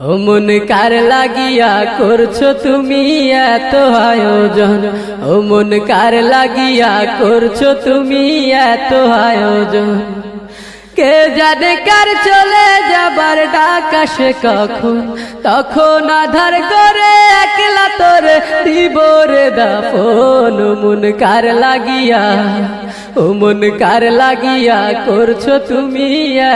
ও মন কার লাগিয়া করছো তুমি এত আয়োজন, ও মন কার লাগিয়া করছো তুমি এত আয়োজন। কে জানে কার চলে যাবার ডাক আসে কখন, তখন আধার করে একলা তোরে দিব রে দাফন। ও মন কার লাগিয়া, ও মন কার লাগিয়া করছো তুমি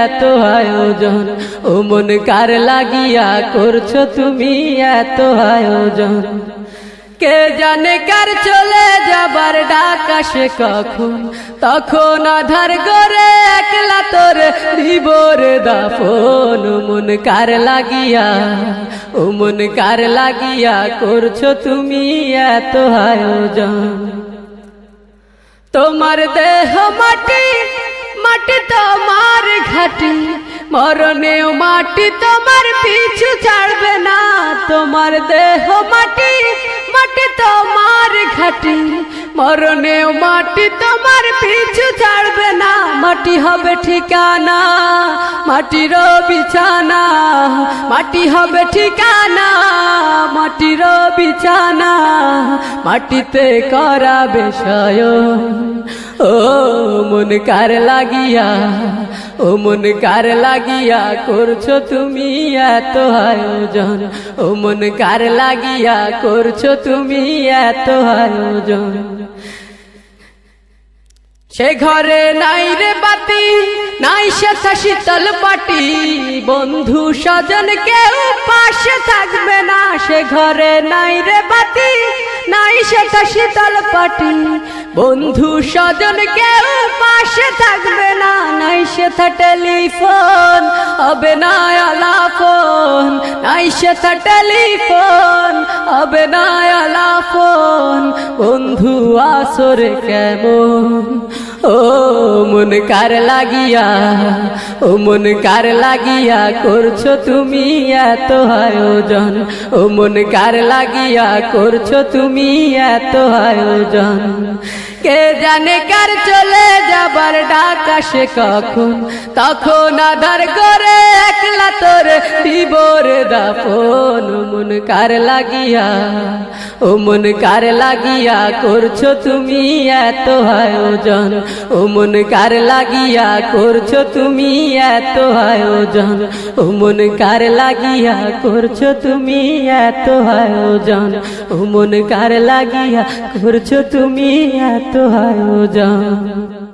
এত আয়োজন, ও মন কার লাগিয়া করছো তুমি এত আয়োজন। কে জানে কার চলে যাবার ডাক আসে কখন, তখন আধার করে একলা তোরে দিব রে দাফন। ও মন কার লাগিয়া, ও মন কার লাগিয়া করছো তুমি এত আয়োজন। তোমার দেহ মাটি, মাটি তোমার ঘাটি, মরণেও মাটি তোমার পিছু ছাড়বে না। তোমার দেহ মাটি, মাটি তোমার ঘাটি, মরণেও মাটি তোমার পিছু ছাড়বে না। মাটি হবে ঠিকানা, মাটির বিছানা, মাটি হবে ঠিকানা, মাটির বিছানা, মাটিতে করাবে শয়ন। ও মন কার লাগিয়া, ও মন কার লাগিয়া করছো তুমি এত আয়োজন, ও মন কার লাগিয়া করছো তুমি এত আয়োজন। সে ঘরে নাই রে বাতি, নাই সেথা শীতল পাটি, বন্ধু স্বজন কেউ পাশে থাকবে না। সে ঘরে নাই রে বাতি, নাই সেথা শীতল পাটি, বন্ধু স্বজন কেউ পাশে থাকবে না। নাই সেথা টেলিফোন হবে না আলাপন, নাই সেথা টেলিফোন হবে না আলাপন। বন্ধু আসরে কেমন, ও মন কার লাগিয়া, ও মন কার লাগিয়া করছো তুমি এত আয়োজন, ও মন কার লাগিয়া করছো তুমি এত আয়োজন। কে জানে কার চলে যাবার ডাক আসে কখন, তখন আধার করে একলা তোরে দিব রে দাফন। ও মন কার লাগিয়া, ও মন কার লাগিয়া করছো তুমি এত আয়োজন, ও মন কার লাগিয়া করছো তুমি এত আয়োজন, ও মন কার লাগিয়া করছো তুমি এত আয়োজন, ও মন কার লাগিয়া করছো তুমি এত আয়োজন।